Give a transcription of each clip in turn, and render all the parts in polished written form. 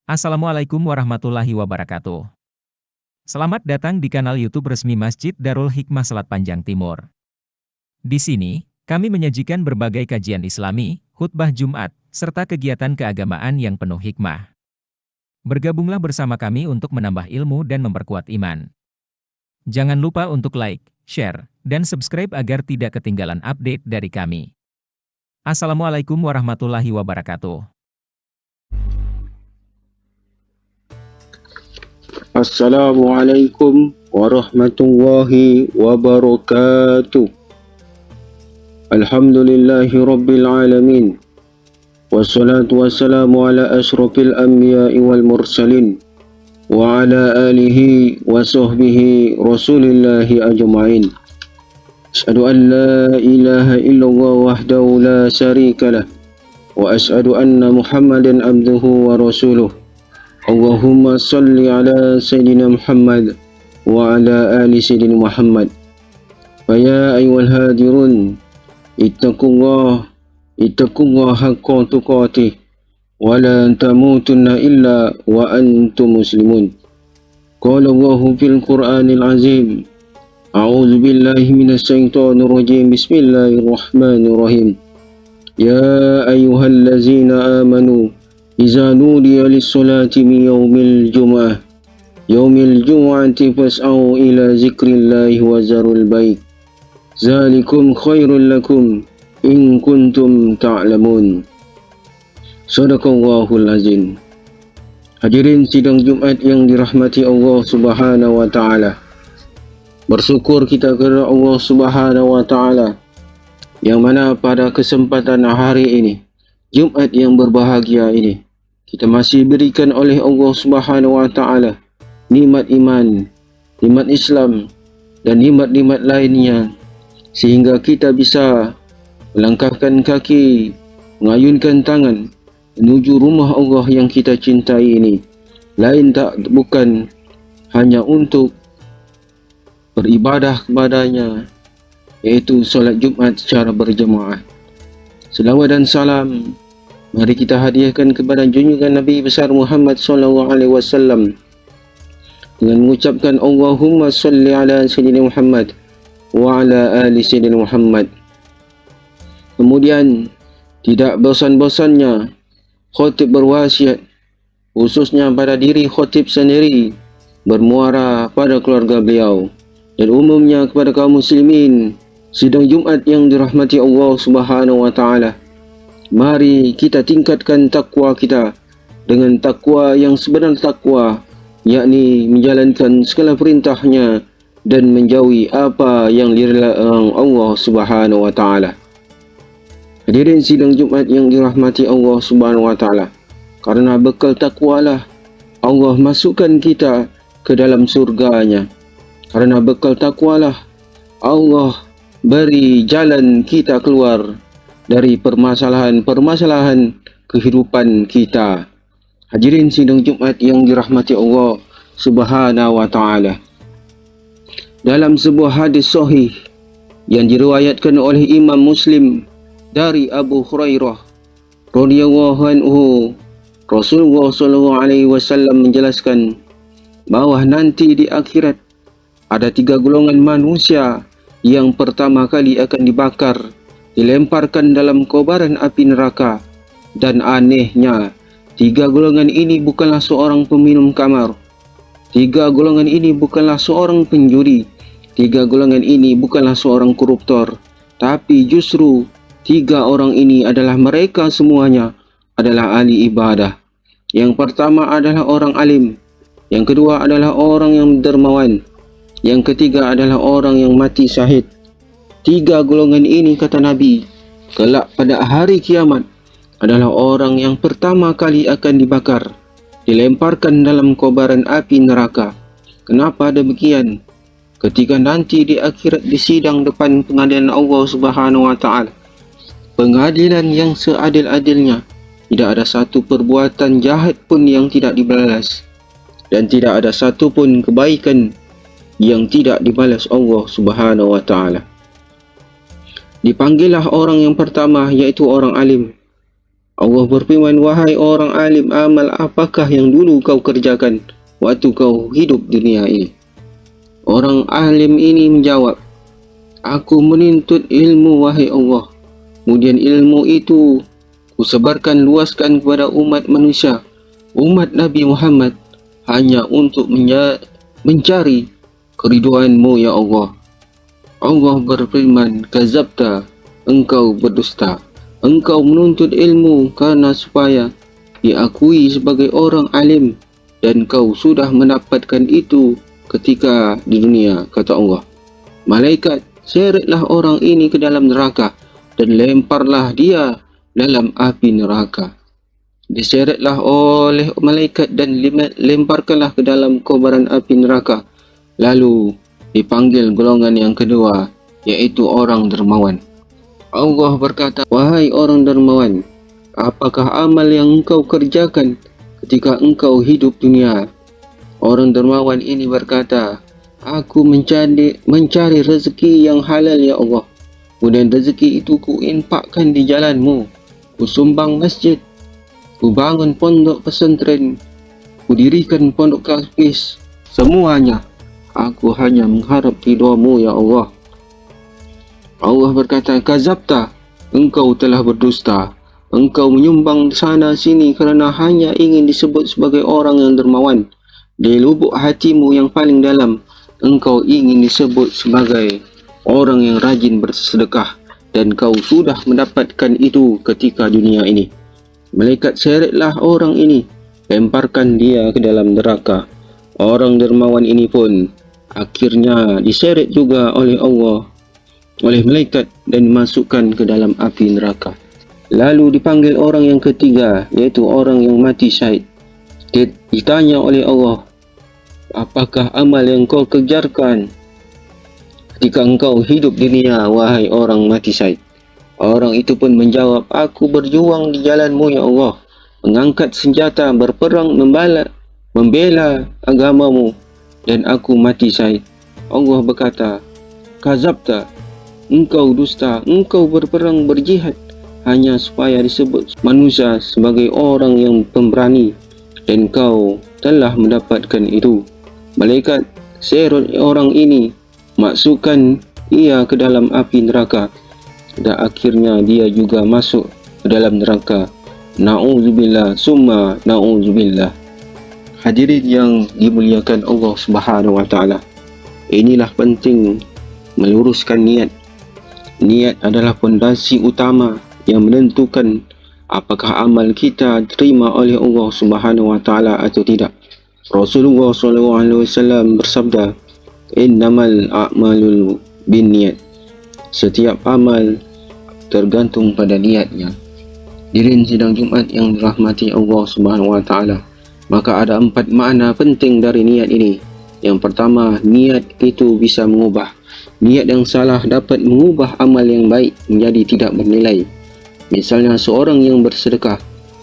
Assalamualaikum warahmatullahi wabarakatuh. Selamat datang di kanal YouTube resmi Masjid Darul Hikmah Selat Panjang Timur. Di sini, kami menyajikan berbagai kajian Islami, khutbah Jumat, serta kegiatan keagamaan yang penuh hikmah. Bergabunglah bersama kami untuk menambah ilmu dan memperkuat iman. Jangan lupa untuk like, share, dan subscribe agar tidak ketinggalan update dari kami. Assalamualaikum warahmatullahi wabarakatuh. Assalamualaikum warahmatullahi wabarakatuh. Alhamdulillahi rabbil alamin. Wassalatu wassalamu ala ashrafil anbiya'i wal mursalin wa ala alihi wa sahbihi rasulillahi ajma'in. Asyhadu an la ilaha illallah wahdahu la syarika lah wa asyhadu anna Muhammadan abduhu wa rasuluh. Allahumma salli ala Sayyidina Muhammad wa ala ali Sayyidina Muhammad. Faya ayyuhal hadirun, ittaqullah haqqa tuqatih wa la tamutunna illa wa antum muslimun. Qala Allahu fil Qur'anil azim, a'udzu billahi minasy syaithanir rajim. Bismillahirrahmanirrahim. Ya ayyuhallazina amanu إذا نودي للصلاة من يوم الجمعة فاسعوا إلى ذكر الله وذروا البيع ذلكم خير لكم إن كنتم تعلمون. Sadaqallahul azim. Hadirin sidang Jumat yang dirahmati Allah Subhanahu wa taala. Bersyukur kita kepada Allah Subhanahu wa taala yang mana pada kesempatan hari ini, Jumat yang berbahagia ini, kita masih berikan oleh Allah Subhanahu wa taala nikmat iman, nikmat Islam dan nikmat-nikmat lainnya sehingga kita bisa melangkahkan kaki, mengayunkan tangan menuju rumah Allah yang kita cintai ini. Lain tak bukan hanya untuk beribadah kepadanya, yaitu solat Jumat secara berjemaah. Selawat dan salam mari kita hadiahkan kepada junjungan Nabi besar Muhammad sallallahu alaihi wasallam dengan mengucapkan Allahumma salli ala Sayyidina Muhammad wa ala ali Sayyidina Muhammad. Kemudian tidak bosan-bosannya khatib berwasiat khususnya pada diri khatib sendiri, bermuara pada keluarga beliau dan umumnya kepada kaum muslimin sidang Jumat yang dirahmati Allah Subhanahu wa taala. Mari kita tingkatkan takwa kita dengan takwa yang sebenar takwa, yakni menjalankan segala perintahnya dan menjauhi apa yang dilarang Allah Subhanahu wa taala. Hadirin sidang Jumat yang dirahmati Allah Subhanahu wa taala, karena bekal takwalah Allah masukkan kita ke dalam surganya. Karena bekal takwalah Allah beri jalan kita keluar dari permasalahan-permasalahan kehidupan kita. Hadirin sidang Jumat yang dirahmati Allah Subhanahu wa taala. Dalam sebuah hadis sahih yang diriwayatkan oleh Imam Muslim dari Abu Hurairah radhiyallahu anhu, Rasulullah sallallahu alaihi wasallam menjelaskan bahwa nanti di akhirat ada 3 golongan manusia yang pertama kali akan dibakar, dilemparkan dalam kobaran api neraka. Dan anehnya, 3 golongan ini bukanlah seorang peminum khamar, 3 golongan ini bukanlah seorang penjudi, 3 golongan ini bukanlah seorang koruptor, tapi justru 3 orang ini adalah mereka semuanya adalah ahli ibadah. Yang pertama adalah orang alim, yang kedua adalah orang yang dermawan, yang ketiga adalah orang yang mati syahid. 3 golongan ini, kata Nabi, kelak pada hari kiamat adalah orang yang pertama kali akan dibakar, dilemparkan dalam kobaran api neraka. Kenapa demikian? Ketika nanti di akhirat disidang depan pengadilan Allah Subhanahu wa taala, pengadilan yang seadil-adilnya, tidak ada satu perbuatan jahat pun yang tidak dibalas, dan tidak ada satu pun kebaikan yang tidak dibalas Allah Subhanahu wa taala. Dipanggillah orang yang pertama, yaitu orang alim. Allah berfirman, wahai orang alim, amal apakah yang dulu kau kerjakan waktu kau hidup di dunia ini? Orang alim ini menjawab, aku menuntut ilmu wahai Allah. Kemudian ilmu itu kusebarkan luaskan kepada umat manusia, umat Nabi Muhammad, hanya untuk mencari keriduan-Mu ya Allah. Allah berfirman, kazabta, engkau berdusta. Engkau menuntut ilmu karena supaya diakui sebagai orang alim, dan kau sudah mendapatkan itu ketika di dunia, kata Allah. Malaikat, seretlah orang ini ke dalam neraka dan lemparlah dia dalam api neraka. Diseretlah oleh malaikat dan lemparkanlah ke dalam kobaran api neraka. Lalu dipanggil golongan yang kedua, yaitu orang dermawan. Allah berkata, wahai orang dermawan, apakah amal yang engkau kerjakan ketika engkau hidup dunia? Orang dermawan ini berkata, aku mencari rezeki yang halal ya Allah. Kemudian rezeki itu ku infakkan di jalan-Mu. Ku sumbang masjid, ku bangun pondok pesantren, ku dirikan pondok kampus. Semuanya aku hanya mengharap ridha-Mu ya Allah. Allah berkata, kazabta, engkau telah berdusta. Engkau menyumbang sana sini kerana hanya ingin disebut sebagai orang yang dermawan. Di lubuk hatimu yang paling dalam, engkau ingin disebut sebagai orang yang rajin bersedekah, dan kau sudah mendapatkan itu ketika dunia ini. Malaikat seretlah orang ini, lemparkan dia ke dalam neraka. Orang dermawan ini pun akhirnya diseret juga oleh Allah, oleh malaikat, dan dimasukkan ke dalam api neraka. Lalu dipanggil orang yang ketiga, yaitu orang yang mati syahid. Ditanya oleh Allah, apakah amal yang kau kerjakan ketika engkau hidup di dunia, wahai orang mati syahid? Orang itu pun menjawab, aku berjuang di jalan-Mu ya Allah, mengangkat senjata, berperang, membela agama-Mu, dan aku mati syahid. Allah berkata, kazabta, engkau dusta, engkau berperang berjihad hanya supaya disebut manusia sebagai orang yang pemberani, dan kau telah mendapatkan itu. Malaikat seret orang ini, masukkan ia ke dalam api neraka, dan akhirnya dia juga masuk ke dalam neraka. Na'udzubillah summa na'udzubillah. Hadirin yang dimuliakan Allah Subhanahu wa taala, inilah penting meluruskan niat. Niat adalah fondasi utama yang menentukan apakah amal kita diterima oleh Allah Subhanahu wa taala atau tidak. Rasulullah SAW bersabda, innamal a'malul binniyat. Setiap amal tergantung pada niatnya. Hadirin sidang Jumat yang dirahmati Allah Subhanahu wa taala, maka ada 4 makna penting dari niat ini. Yang pertama, niat itu bisa mengubah. Niat yang salah dapat mengubah amal yang baik menjadi tidak bernilai. Misalnya seorang yang bersedekah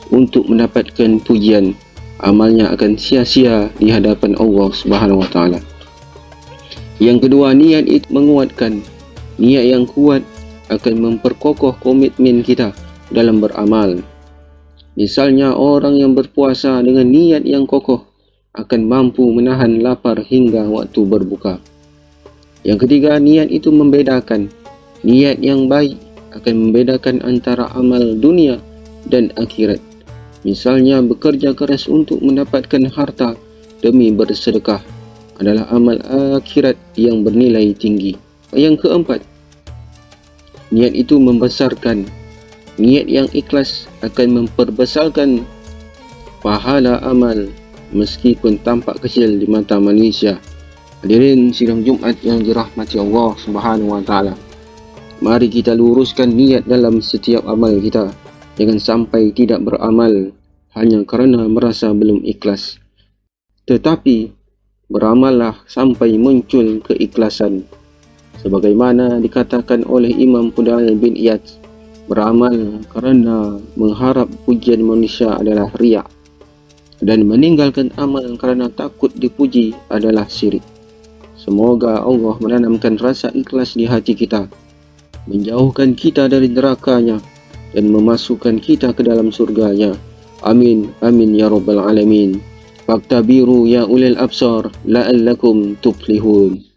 untuk mendapatkan pujian, amalnya akan sia-sia di hadapan Allah Subhanahu wa taala. Yang kedua, niat itu menguatkan. Niat yang kuat akan memperkokoh komitmen kita dalam beramal. Misalnya orang yang berpuasa dengan niat yang kokoh akan mampu menahan lapar hingga waktu berbuka. Yang ketiga, niat itu membedakan. Niat yang baik akan membedakan antara amal dunia dan akhirat. Misalnya bekerja keras untuk mendapatkan harta demi bersedekah adalah amal akhirat yang bernilai tinggi. Yang keempat, niat itu membesarkan. Niat yang ikhlas akan memperbesarkan pahala amal meskipun tampak kecil di mata manusia. Hadirin sidang Jumat yang dirahmati Allah Subhanahu wa taala, mari kita luruskan niat dalam setiap amal kita. Jangan sampai tidak beramal hanya kerana merasa belum ikhlas, tetapi beramallah sampai muncul keikhlasan. Sebagaimana dikatakan oleh Imam Fudail bin Iyad, beramal kerana mengharap pujian manusia adalah riya, dan meninggalkan amal kerana takut dipuji adalah syirik. Semoga Allah menanamkan rasa ikhlas di hati kita, menjauhkan kita dari neraka-Nya, dan memasukkan kita ke dalam surganya. Amin, amin ya rabbal alamin. Faktabiru ya ulil absar la'allakum tuflihun.